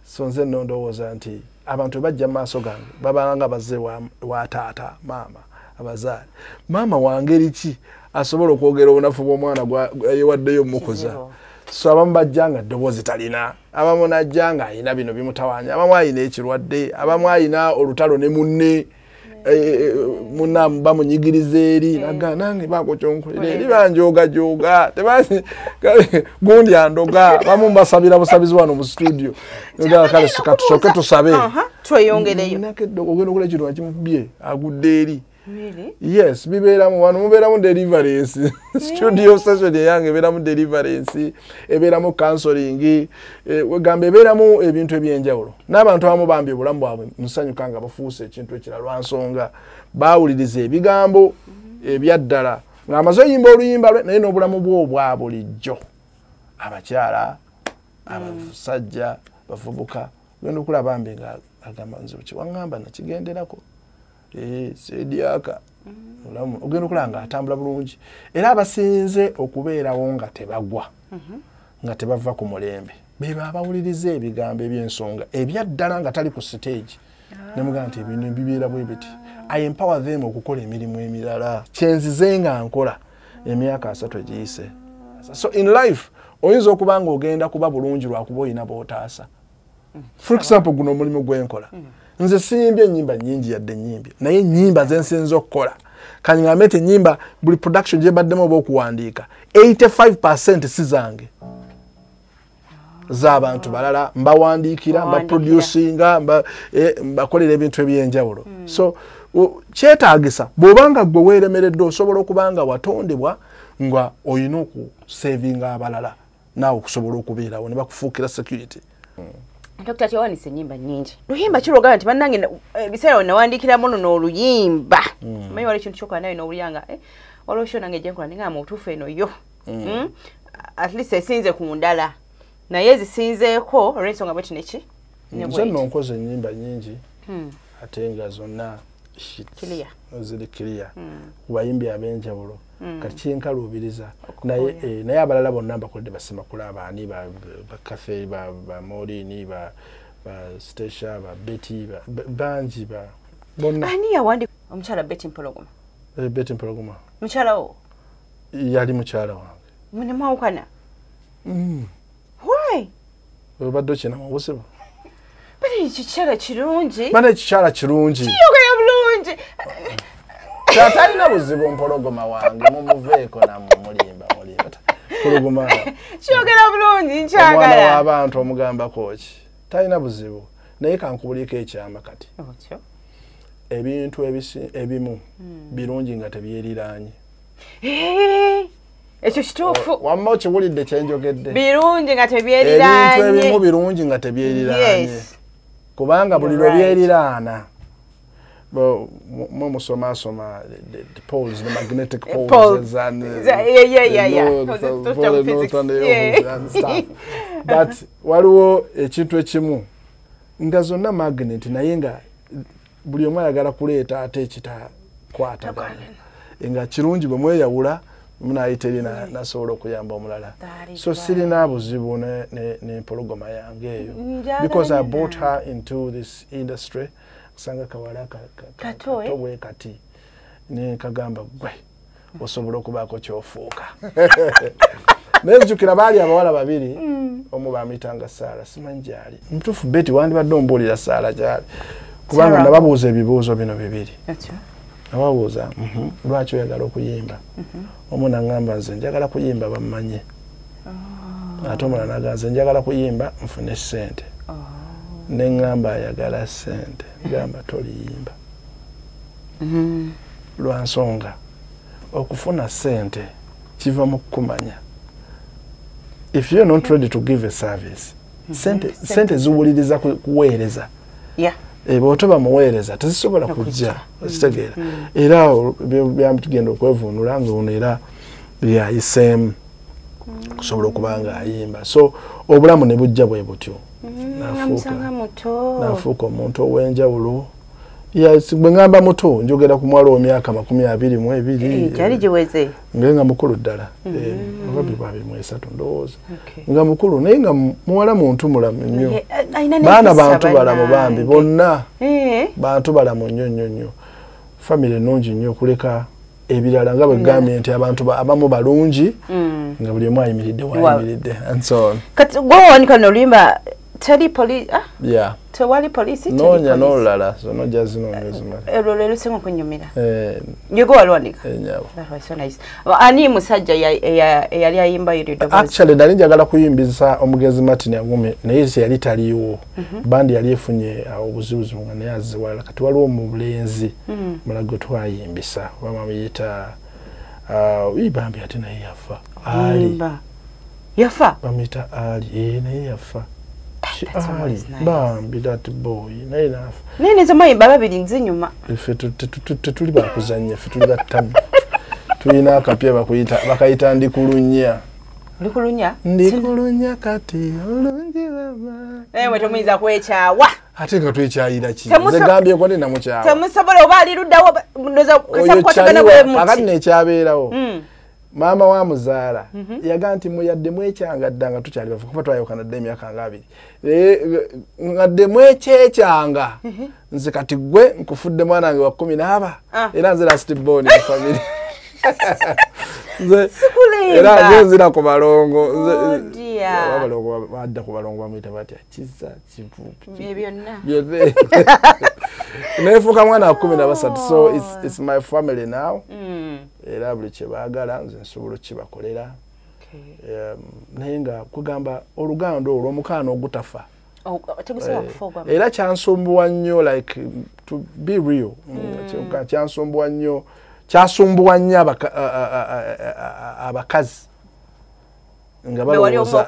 so nze ndowooza nti abantu bajja mu maaso gange babanga bazze wa taata maama abazaale maama wangeri ki asobola okwogera obunafu bw'omwana yewaddeyo mukuza so abamu bajja nga ddoboozi talina abamu najja nga alina bino bimutawaanya abamu alina ekirwadde abamu alina olutalo ne munne muna bamunyigiriza eri naga nange bako kyonkolera eri banjoga tebazi gundi andoga bamu basabira busabizi wano mu studio nga kale tusoke tusabe tweyongeleyo nakeddo ogenda okola kintu akimubye agudde eri Really? Yes, bibeeramu wano mubeeramu deliverance. Studio session yange ebeeramu deliverance, ebeeramu counseling, wegamba ebeeramu ebintu ebyenjawulo. N'abantu abamu bambi obulamu bwabwe musanyuka nga bafuuse ekintu ekirala lwa nsonga baawuliriza ebigambo ebyaddala ng'amaze oyimba oluyimba lwe naye n'obulamu bwo obwa bulijjo. Abakyala, abasajja, bavubuka genda okulaba bambi nga agamba nze kiwaŋŋamba nakigenderako. Sediaka ogenda okulanga atambula bulungi era abasinze okubeerawo nga tebagwa nga tebava ku mulembe beba abawuliriza ebigambo eby'ensonga ebyaddala nga tali ku stage nemugamba nti ebintu bibeera bwe biti. I empower them okukola emirimu emirala kyenzize nga nkola emyaka 3 egiyise. So in life oyinza okuba nga ogenda kuba bulungi lwakuba olina b'otaasa. For example guno omulimu gwenkola nze siyimbye ennyimba nnyingi yadde ennyimbi naye ennyimba zensinza okukola kanyiŋŋambe nti ennyimba buli production gye baddemu oba okuwandiika 85% si zange z'abantu balala mbawandiikira mbaproducinga mbakolera ebintu ebyenjawulo. So kyetaagisa bw'obanga gwe weeremeredde osobola okuba nga watondebwa nga olina okusevinga abalala naawe okusobola okubeerawo ne bakufuukira security. Dr. Tiwanise nyimba nyingi. Luyimba kiroga nti bannange biseera nawandikiramu no oluyimba. Mayi wali kintu kyokola nayo n'obulyanga waliwo sho nange gye nkola ninga mu tuufu eno yo. At least esinze ku ndala. Naye zisinzeeko olw'ensonga bwe kineki. Nze nno nkoze ennyimba nyingi ate nga zonna ziri clear. Kubayimbi ab'enjawulo. Kati kyenkaluubiriza naye abalala bonna mbakodde basemakula abaani ba Cafe ba Morini ba Stasha ba Betty bangi bonna. Ani yawandika omukyala Betty Mpologoma? Betty Mpologoma mukyala wo? Yali mukyala wange. Mune mwawukana? Why? Obadde okina mu busibu? Bati ekikyala kirungi. Bana ekikyala kirungi. Kiyogera bulungi. Tatalina buzibu Mpologoma wange mumuveeko namulimba. Mpologoma. Kiyogera bulungi nkyagala. Omwana w'abantu omugambako ki? Talina buzibu. Naye kankubuliko ekyama kati. Ebintu ebimu birungi nga tebyeriraanye. Ekyo kituufu. Wamma okiwulidde kyenjogedde. Birungi nga tebyeriraanye. Ebintu ebimu birungi nga tebyeriraanye. Kubanga buli lwe byeriraana. Musoma the poles, the magnetic poles and and stuff. But waliwo ekintu ekimu nga zonna magnet naye nga buli omu ayagala kuleeta ate ekitakwatagana nga kirungi bwe mweyawula munayiteri nasobola okuyamba omulala. So sirina buzibu n'empologoma yange eyo because I brought her into this industry. Sanga kawala katobwe kati ne kagamba gwe osobola okubaako kyofuuka. Nezijukira baali abawala babiri omu baamitanga Saara simanyi gyali. Mutuufu Betty wandibadde ombuulira Saara gyali kubanga nababuuza ebibuuzo bino bibiri. Nababuuza lwaki oyagala okuyimba. Omu n'aŋŋamba nze njagala kuyimba bammanye. Ate omulala n'agamba nze njagala kuyimba nfune ssente. Neŋŋamba ayagala ssente gamba toliyimba. Lwa nsonga okufuna ssente kiva mu kukumanya. If you're not ready to give a service, ssente ziwuliriza kuweereza. Bw'otoba muweereza tezisobola kujja okitegeera. Era byamutugenda okwevuunula nga ono era byayiseemu kusobola okuba nga ayimba. So obulamu ne bujja bwe butyo. Nafuuka omuntu ow'enjawulo. Bwe ngamba muto njogera ku mwala w'emyaka 22. Gyali giweze. Nga mukulu ddala. Oba 23 ndowooza. Nga mukulu naye nga muwala muntu mulamu nnyo. Baana bantu balamu bambi bonna. Bantu balamu nnyo. Famire ennungi nnyo okuleka ebirala nga bwe gambye nti abantu abamu balungi nga buli omu ayimiridde wayimiridde and so on. Kati gwe wawanika n'oluyimba teri police yeah tewali police nonya nolala so no just no ngezima lero singo kunyumira yego walwanika nyabo that was so nice ani musajja yali ayimba yiri double actually dali njagala kuyimbisa omugezi Martin Agume naye yali taliwo bandi yali efunye obuzuzu ngane yaziwala kati waliwo mu bulenzi mulago twayimbisa bamuyita ibambi ate naye yafa ali yafa bamuyita ali naye yafa bambi that boy naye nafa nene zamayimba babiri nzinyuma ife tuli bakuzanya ife tuli batabu tulina akapya bakayita ndikulunya ndikulunya kati olungi baba ewe tomuyiza kwekyawa ate nga twekyayira ki nze gambye ko nina mukyawa temusobola oba aliruddawo ndoza kusakwatagana bwe muti akati nekyabeerawo mama wa muzaala yaga nti muyadde mwekyanga ddanga tukyali bafu kuba twayokana dda emyaka nga 2 ngadde mwekyekyanga nze kati gwe nkufudde mwana wange wa 10 era nze last born mu family era nze nzira ku balongo abalongo badda ku balongo bamuyita batya kiza kivupi byonna nefuuka mwana wa 13 so it's my family now era buli kye baagala nze nsobola kibakolera naye nga kugamba oluganda olw'omukaana ogutafa era kyansumbuwa nnyo like to be real kyansumbuwa nnyo kyasumbuwa nnyo abakazi nga balowooza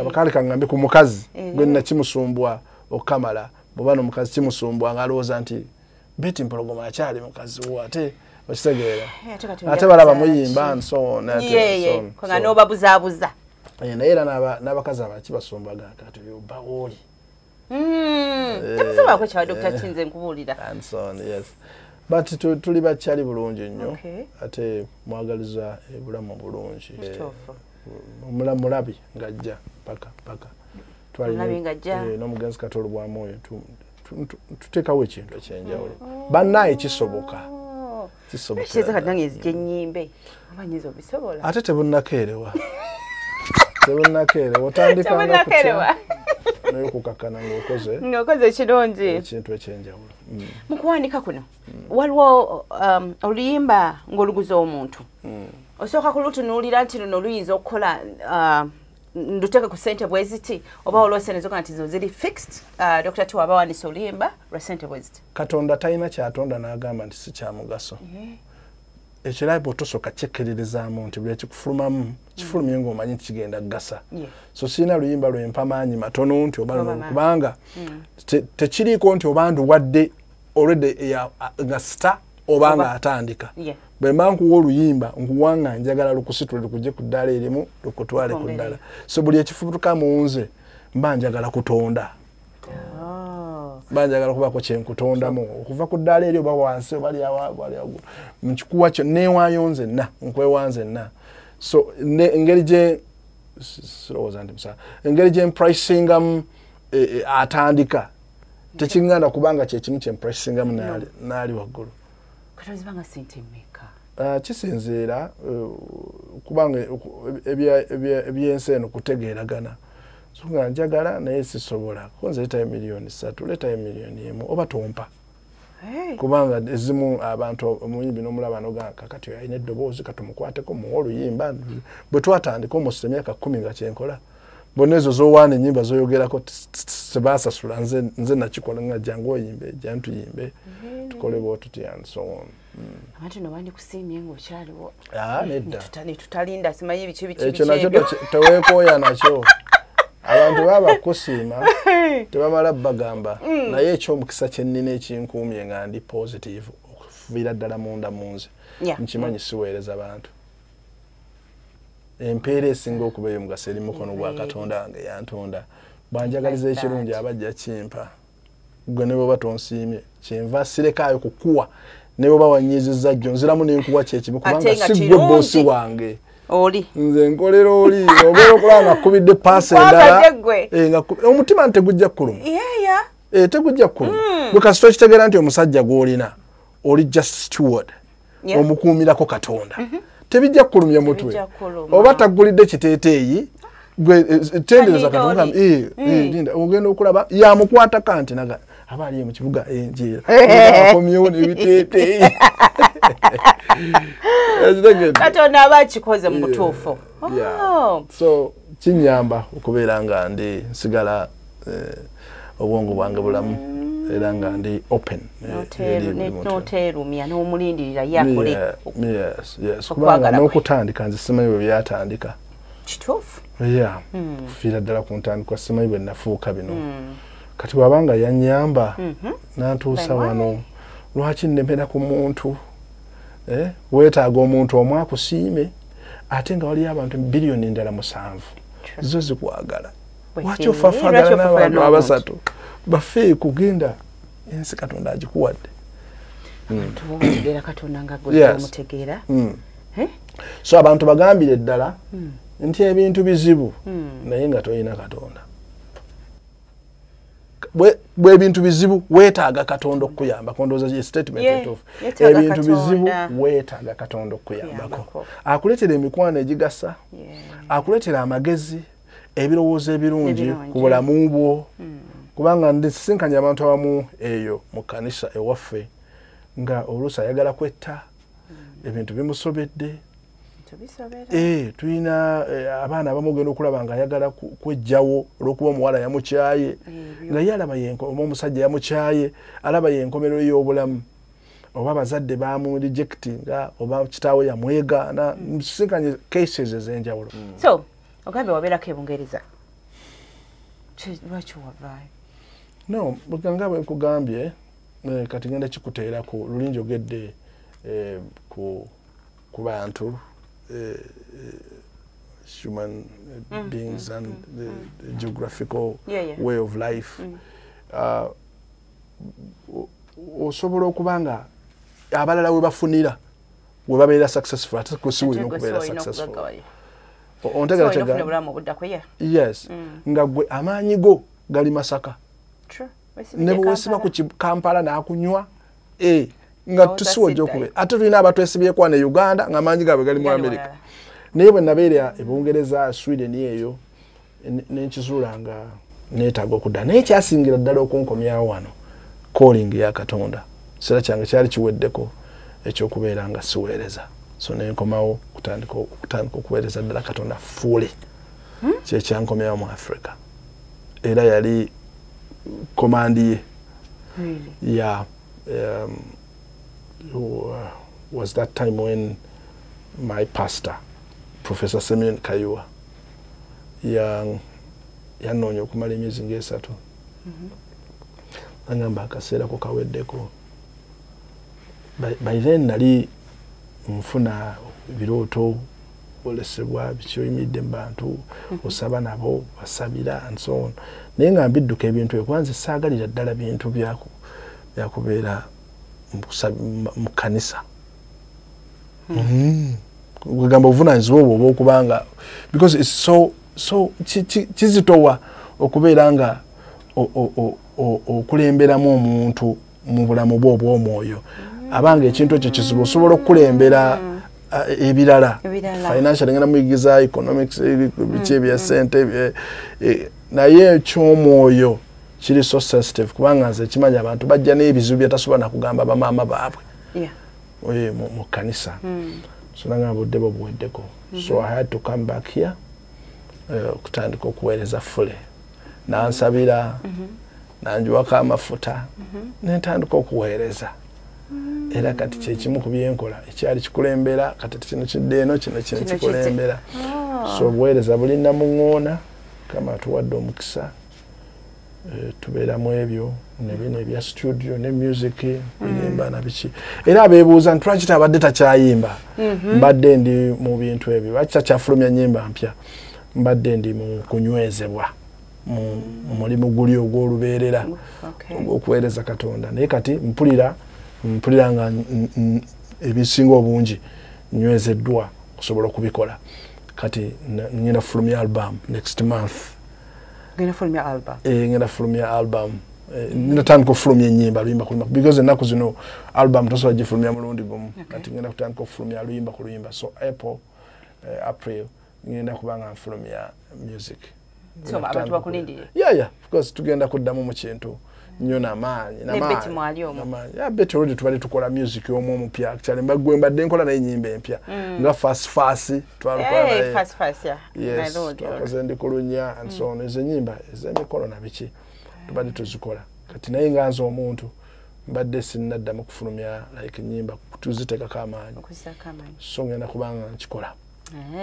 abakale kangambe ku mukazi gwe nakimusumbwa okamala bwoba n'omukazi kimusumbwa ng'alowooza nti Betty Mpologoma akyali mukazi wo ate okitegeera ate balaba muyimba and so on nga n'obabuzaabuza naye era n'abakazi abakibasumbwaga kati yoba wooli temusobola kwekyala Dr. Kinze nkubuulira and so on yes but tuli bakyali bulungi nnyo ate mwagaliza ebulamu bulungi omulabi ng'ajja paka n'omugenzi Katolo Bwamwoyo tuteekawo ekintu ekyenjawulo bannaye kisoboka ate tebunnakeerewa otandika naye okukakana ng'okoze ekirungi ekintu ekyenjawulo mu kuwandika kuno waliwo oluyimba ng'oluguza omuntu osooka kulutunuulira nti luno luyinza okukola nduteeka ku ssente bwe ziti oba olwo sente zoga nti zo ziri fixed Dr. Tiwa abawandiisa oluyimba lwa ssente bwe ziti Katonda talina kyatonda n'agamba nti si kya mugaso ekirabo tosooka kyekkererezaamu nti buli ekikufulumamu kifulumye ng'omanyi nti kigenda kugasa so sirina luyimba lwempa maanyi matono nti oba kubanga tekiriiko nti oba nduwadde already nga sita oba nga atandika bwe mba nkuwa oluyimba nkuwa nga njagala lukusitule lukujje ku ddaala erimu lukutwale ku ddala so buli ekifubutuka mu nze mba njagala kutonda mba njagala kubaako kyenkutondamu okuva ku ddaala eri oba wansi oba nkikuwa kyo neewaayo nzenna nkwewa nzenna so engeri gye sirowooza nti musa engeri gye mpricingamu atandika tekinganda kubanga kyekimu kyempricingamu naali waggulu katozibanga sente mmeka kisinziira kubanga ebyensi eno kutegeeragana so nga njagala naye sisobola konze letayo miliyoni 3 letayo miliyoni 1 oba tompa kubanga ezimu abantu omuyimbi n'omulaba noganka kati alina eddoboozi katumukwateko muwa oluyimba bwe twatandika omusa emyaka 10 nga kyenkola bonna ezo z'owaana ennyimba zoyogerako tebaasasula nze nakikola nga jangu oyimbe jantuyimbe tukole bwotutya and so on abantu nobandikusiimye ng'okyaliwo nedda tutalinda simanyi biki ekyo nakyo teweekooya nakyo abantu baba kusiima tebamala bagamba naye ekyomukisa kyennina ekinkuumye nga ndi positive okuviira ddala munda munze nkimanyi siweereza bantu empeera esinga okuba ey'omugaso eri mukono gwa Katonda wange yantonda bwanjagaliza ekirungi abajja kimpa gwe ne bwoba tonsiimye kyenva sirekaayo kukuwa ne bwoba wanyiizizza jjo nziramu n'enkuwa kyekimu kubanga si gwe boosi wange oli nze nkolera oli obeera okulaba nga kkubidde paasi endala omutima ntegujja kuluma tegujja kuluma gwe kasita okitegeera nti omusajja gw'olina oli just steward omukuumirako Katonda tebijja kulumya mutwe oba tagulidde kiteeteeyi gwe tendereza katonda linda ogenda okulaba ya mukwata kanti naga abali mu kibuga enjira akomyo ne bitete katonda abakikoze mu butuufu. So kinyamba okubeera nga ndi nsigala obwongo bwange bulamu era nga ndi open noterumya n'omulindirira yakole. Yes kubanga n'okutandika nze simanyi bwe byatandika kituufu kufiira ddala ku ntandikwa simanyi bwe nafuuka bino kati wabanga yanyamba nantuusa wano lwaki nnemera ku muntu weetaaga omuntu omu akusiime ate nga waliyo abantu biliyoni endala 7 zo zikwagala lwaki ofafaagala n'abantu abasatu bafe kugenda ensi katonda agikuwadde so abantu bagambire ddala nti ebintu bizibu naye nga toyina katonda bwe bintu bizibu weetaaga katonda okuyamba kondoza ye statement etuufu ebintu bizibu weetaaga katonda okuyambako akuletera emikwano egigasa akuletera amagezi ebirowoozo ebirungi ku bulamu bwo kubanga ndisinkanya abantu abamu eyo mu kanisa ewaffe nga oluusi ayagala kwetta ebintu bimusobedde tulina abaana abamu ogenda okulaba nga ayagala kwejjawo olw'okuba omuwala yamukyaye nga ye alaba oba omusajja yamukyaye alaba yenkomerero y'obulamu oba abazadde bamurijectinga oba kitaawe yamwegaana nsisinkanye cases ez'enjawulo. So ogambye wabeerako ebungereza lwaki wavaayo? No buganga bwe nkugambye kati ngenda kikuteerako luli njogedde ku bantu human beings and the geographical way of life. Osobola okubanga abalala we bafunira we babeera successful ate kusiwulina okubeera successful. Yes nga gwe amaanyi go gali Masaka ne bwesiba ku Kampala n'akunywa nga tusiwojja okubeera ate tulina abatwesibyeko ne Uganda nga amaanyi gaabwe gali mu America naye bwe nabeera ebungereza Sweden eyo n'enkizuula nga neetaaga okudda naye kyasingira ddala okunkomyawo wano calling ya Katonda kiseera kyange kyali kiweddeko ekyokubeera nga siweereza so nenkomawo kutandika okuweereza ddala Katonda fuule kyekyankomyawo mu Africa era yali komandi ye was that time when my pastor Professor Simeon Kayuwa yanoonya okumala emyezi nga 3 angamba akaseera ko kaweddeko by then nali nfuna birooto olesebwa bikyoyimidde mu bantu osaba nabo basabira and so on naye nga mbidduka ebintu ekwanze saagalira ddala bintu byakubeera mu kanisa kugamba obuvunaanyizibwa obwo obw'okubanga because it's so kizitowa okubeera nga okulemberamu omuntu mu bulamu bwo obw'omwoyo abanga ekintu ekyo kizibu osobola okukulembera ebirala financial ngena muyigiza economics biki ebya ssente naye eky'omwoyo kiri so sensitive kubanga nze kimanya abantu bajja n'ebizibu byatasobola nakugamba bamaama baabwe mu kanisa so nanga budde buweddeko so I had to come back here okutandika okuweereza fule nansabira nanjuwako amafuta nentandika okuweereza era kati kyekimu ku byenkola ekyali kikulembera kati kino kidde eno kino kikulembera so obuweereza bulina muŋŋoona kama tuwadde omukisa tubeeramu ebyo nebino ebya studio ne music biyimba na biki era abeebuuza nti lwaki tabadde takyayimba mbadde ndi mu bintu ebyo lwaki takyafulumya nnyimba mpya mbadde ndi mu kunywezebwa mu mulimu guli ogw'olubeerera ogw'okuweereza Katonda naye kati mpulira nga ebisinga obungi nywezeddwa okusobola okubikola kati ngenda fulumya album next month ngenda fulumya album natandika okufulumya ennyimba luyimba ku luyimba because ennaku zino album tosobola gifulumya mulundi gumu kati ngenda kutandika okufulumya luyimba ku luyimba so April ngenda kubanga nfulumya music. So abantu bakulindire. Yeah, of course tugenda kuddamu mu kintu nnyo n'amaanyi. Beti mwali omu. Yeah, beti already tubali tukola music y'omu omupya. Actually mbadde nkola naye ennyimba empya. Nga fast twalukola naye. Fast yeah. Yes, twakoze Ndikulunya and so on. Ezo ennyimba ez'emikolo na biki tubadde tuzikola. Kati naye nga nze omuntu mbadde sinnaddamu kufulumya like ennyimba tuziteekako amaanyi. So ngenda kubanga nkikola.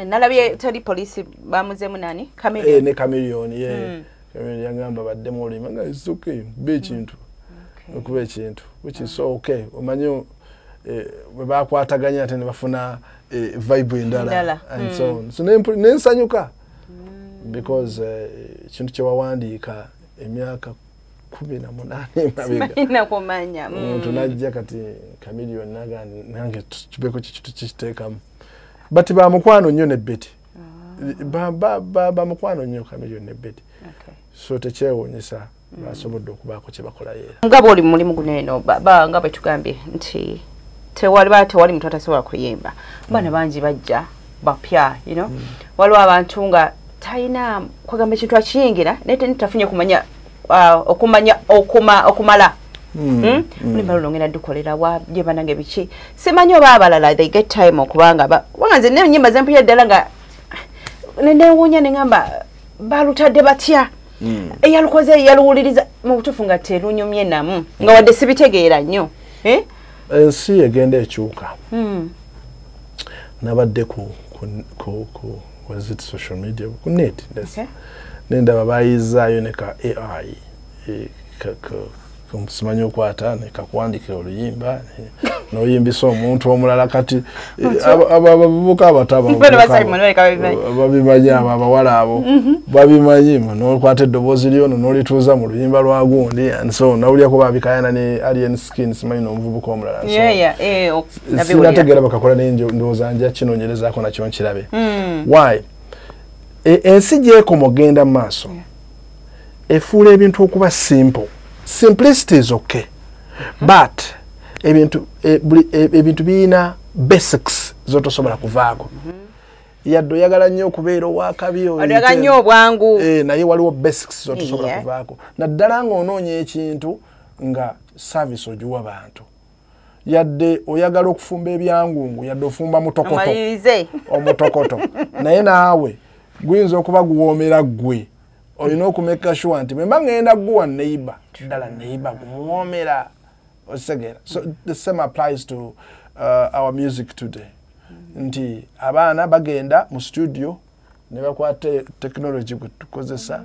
Nalabye tali police bamuzeemu nani? Chameleon. Ne Chameleon, yeah. Chameleon yagamba baddemu olima nga it's okay. Be ekintu. Okuba ekintu. Which is so okay. Omanyi bwe bakwataganya ate ne bafuna vibe endala. And so on. So nensanyuka. Because ekintu kye wawandiika emyaka 18 mabega. Sina kumanya. Tunajja kati Chameleon nange tubeko kiteekamu. But ba mukwano nnyo ne Betty. Ba mukwano nnyo Chameleon ne Betty. So tekyewuunyisa basobodde okubaako kye bakola yeera. Nga bw'oli mu mulimu guno eno nga bwe tugambye nti tewali muntu atasobola kuyimba. Baana bangi bajja bapya, you know. Waliwo abantu nga talina kwagamba ekintu akiyingira naye tafunye okumala. Mulimba luno ngenda dukolera wa gye banange biki. Simanyi oba abalala they get time okubanga wanze ne nyimba zempya ddala nga nendewuunya ne ngamba balutadde batya. Eyalukoze yaluwuliriza mu butuufu nga terunyumye namu nga wadde sibitegeera nnyo. Ensi egenda ekyuka. Nabadde ku was it social media ku net. Nendaba bayizaayo ne ka AI simanyi okwata ne kakuwandikira oluyimba n'oyimbisa omuntu omulala kati abavubuka abataba babimanyi abawala abo babimanyi n'okwata eddoboozi lyono n'olituuza mu luyimba lwa gundi and so nawulyako babikayana ne Alien Skin simanyi n'omuvubuka omulala sinategeera bakakola naye ndowooza nja kinoonyerezaako nakyo nkirabe. Why? Ensi gy'ekoma ogenda mu maaso efuula ebintu okuba simple. Simplicity is okay, but ebintu biina basics zotosobola kuvaako. Yadde oyagala nnyo okubeera owakabi oyagala nnyo obwangu naye waliwo basics zotosobola kuvaako. Naddala ng'onoonya ekintu nga service ogiwa bantu. Yadde oyagala okufumba ebyangungu yadde ofumba omutokoto naye naawe guyinza okuba guwoomera ggwe. Olina okumeka sure nti bwemba ngenda guwa neighbor ddala neighbor gumuwoomera osegera. So the same applies to our music today. Nti abaana bagenda mu studio ne bakwata technology gwe tukozesa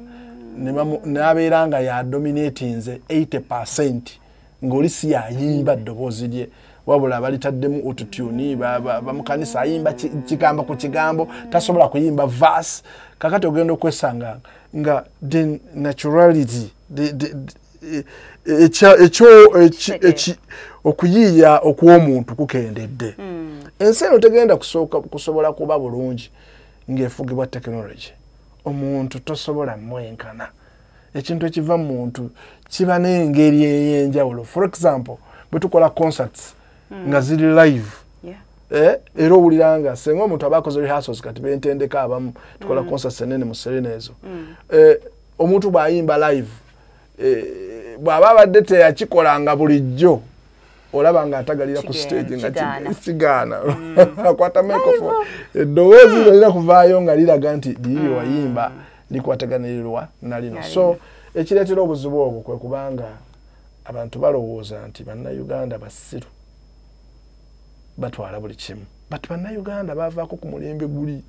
n'abeera nga ya dominatinze 80% ng'oli si yayimba ddoboozi lye wabula balitaddemu autotune bamukanisa ayimba kigambo ku kigambo tasobola kuyimba verse. Kakati ogenda okwesanga nga the naturality okuyiiya okw'omuntu kukendedde. Ensi eno tegenda kusobola kuba bulungi ng'efugibwa technology. Omuntu tosobola mwenkana. Ekintu ekiva mu muntu kiba n'engeri ey'enjawulo. For example, bwe tukola concerts nga ziri live. Era owuliranga senga omuntu aba akoze rehearsals kati bentendeka abamu tukola concerts enene mu Serena ezo. Omuntu bw'ayimba live bw'aba abadde teyakikolanga bulijjo olaba nga atagalira ku stage nga kigaana akwata microphone eddoboozi lirina kuvaayo nga liraga nti liri wayimba likwataganirirwa nalino. So ekireetera obuzibu obwo kwe kubanga abantu balowooza nti bannayuganda basiru batwala buli kimu, but bannayuganda bavaako ku mulembe guli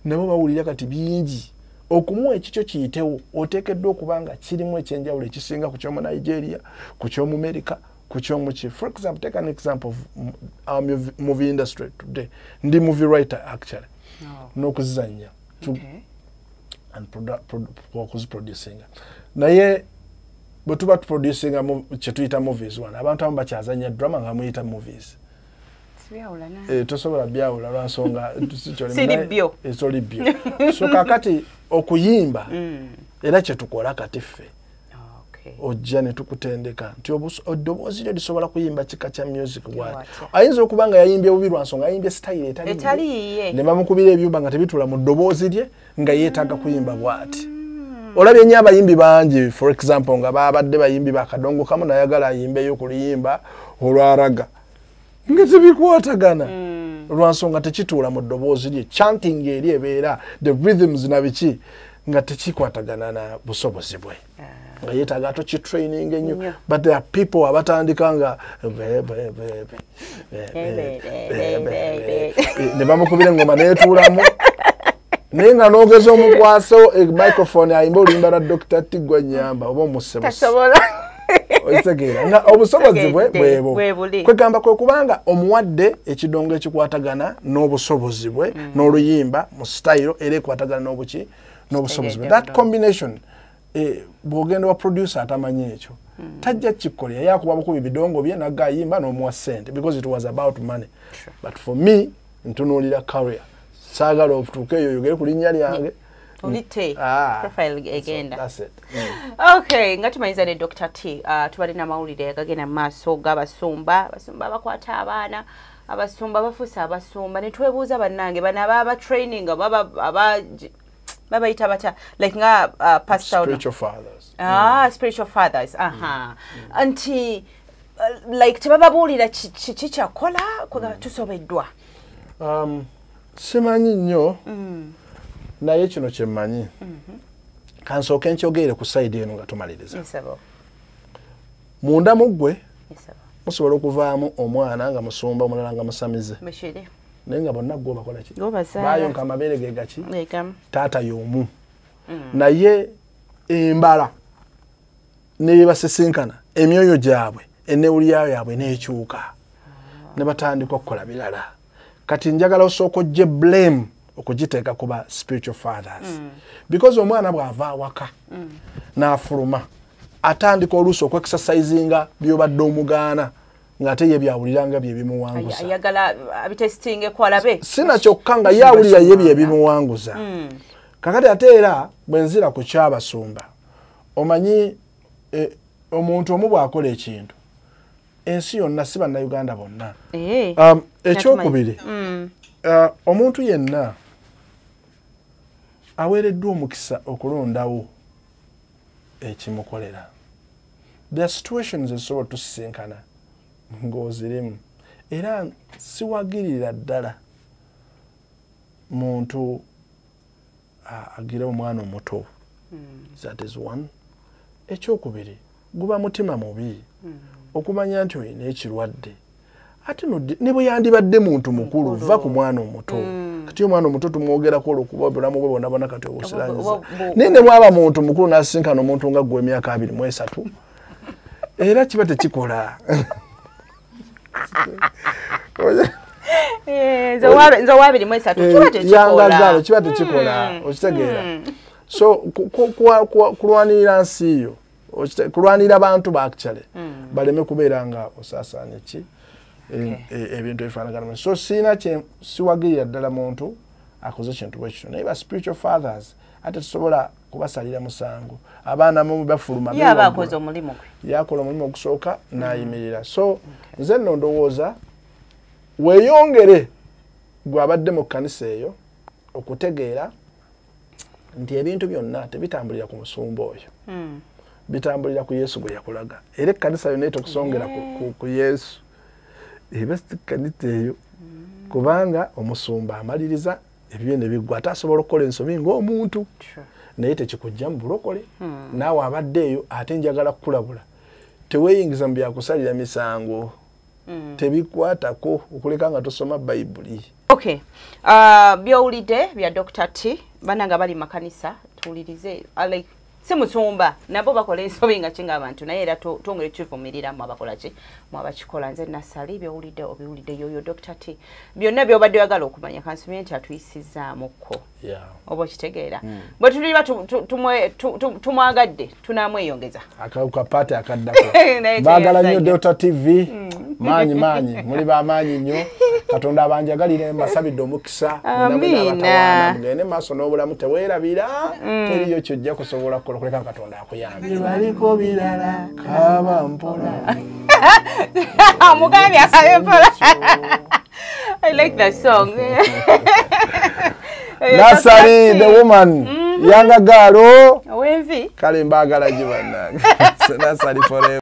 nabo bawulira kati bingi. Okumuwa ekikyo kiyitewo oteekeddwa okubanga kirimu ekyenjawulo ekisinga ku kyomu Nigeria, ku kyomu America, ku kyomu ki. For example, take an example of our movie industry today. Ndi movie writer actually. N'okuzizannya and producing. Naye bwe tuba tuproducinga kye tuyita movies wano abantu abamu bakyazannya drama nga muyita movies. Tosobola byawula lwansonga soli byo. So kakati okuyimba era kye tukola kati ffe ojja ne tukutendeka nti oddoboozi lyo lisobola kuyimba kika kya music bwati ayinza okuba nga yayimbye bubi lwa nsonga ayimbye style etaliiye ne bamukubira ebyumba nga tebitula mu ddoboozi lye nga yeetaaga kuyimba bwati olabye nnyo abayimbi bangi for example nga babadde bayimbi bakadongo kamu nayagala ayimbeyo ku luyimba olwaraga nga tebikwatagana lwa nsonga tekituula mu ddoboozi lye chanting eri ebeera the rhythms na biki nga tekikwatagana na busobozi bwe nga yeetaaga tokitraining ennyo but there are people abatandika nga ne bamukubira engoma neetuulamu naye nga n'ogeza omukwaso microphone ayimba oluyimba lwa Dr. Tigwa Nyamba oba omusebose oitegeera nga obusobozi bwebo kwegamba kwe kubanga omuwadde ekidongo ekikwatagana n'obusobozi bwe n'oluyimba mu style era ekwatagana n'obuki n'obusobozi bwe that combination bw'ogenda wa producer atamanyi ekyo tajja kikolera yakuba bukubi bidongo bye nagayimba n'omuwa ssente because it was about money but for me ntunuulira career saagala otuuke eyo oyogere ku linnya lyange profile egenda that's it. Okay nga tumayiza ne Dr. T tubalina amawulire agagenda mu maaso g'abasumba bakwata abaana abasumba bafusa abasumba ne twebuuza bannange bana baba training babayita bata like nga pastor spiritual fathers spiritual fathers anti like tebababuulira kiki kyakola tusobeddwa simanyi nnyo naye kino kyemmanyi kansooke nkyogere ku side eno nga tumaliriza munda mu ggwe musobola okuvaamu omwana nga musumba omulala nga musamize naye nga bonna ggwe bakola ki bayonka amabeere ge gaki taata y'omu naye embala ne basisinkana emyoyo gyabwe ennewulyayo yabwe neekyuka ne batandika okukola birala kati njagala osooka ojje blame okugiteeka kuba spiritual fathers because omwana bw'ava awaka n'afuluma atandika oluusi okwekisasayizinga by'obadde omugaana ng'ate ye byawuliranga bye bimuwanguza ayagala abitestinge kwalabe sina kyokka nga ye awulira ye bye bimuwanguza kakati ate era bwe nzira ku kyabasumba omanyi omuntu omu bw'akola ekintu ensi yonna si bannayuganda bonna ekyokubiri omuntu yenna aweereddwa omukisa okulondawo ekimukolera there are situations ezisobola tusisinkana ng'ozirimu era siwagirira ddala muntu agira omwana omuto that is one ekyokubiri guba mutima mubi okumanya nti olina ekirwadde ate ne bwe yandibadde muntu mukulu va ku mwana omuto kati omwana omuto tumwogerako olwokuba obulamu bwe bonna kati obusiranyiza naye ne bwaba muntu mukulu n'asisinkana omuntu nga ggwe emyaka 23 era kiba tekikola yangazalo kiba tekikola okitegeera so kulwanirira nsi yo kulwanirira abantu baakicale baleme kubeera nga osaasaanya ki ebintu ebifaanagana so siwagirira ddala muntu akoze kintu bwe kityo naye ba spiritual fathers ate tusobola kubasalira musango abaana mu bafuluma yakola omulimu ogusooka n'ayimirira so nze nno ndowooza weeyongere gw'abadde mu kkanisa eyo okutegeera nti ebintu byonna tebitambulira ku musumba oyo bitambulira ku Yesu gwe yakulaga era ekkanisa yonna etokusongera ku Yesu eba sikkanisa eyo kubanga omusumba amaliriza ebyo ne biggwa atasobola okukola ensobi ng'omuntu naye tekikujja mu bulokole naawe abadde eyo ate njagala kukulabula teweeyingiza mu byakusalira misango tebikwatako okuleka nga tosoma bayibuli okay byowulidde bya Dr. T bananga bali makanisa tuwulirize like simusumba nabo bakola ensobi nga kinga abantu naye era tongere kivumirira mu abakola ki mu abakikola nze nasali byowulidde obiwulidde yoyo Dr. T byonna byobadde oyagala okumanya kansumye nti atuyisizaamuko oba kitegeera bwe tuliba tumwagadde tunamweyongeza akauka pati akaddako baagala nnyo Dr. TV maanyi muli bamaanyi nnyo Katonda abanjagalire mbasabidde omukisa amina mugende maaso n'obulamu teweerabira teriyo kyojja kusobola kukola kuleka Katonda akuyambe baliko birala kaba mpola mugambye akabe mpola I like that song. Nasari, the woman, younger girl. Wenvi. Kalimba gala jibananga. Nasari forever.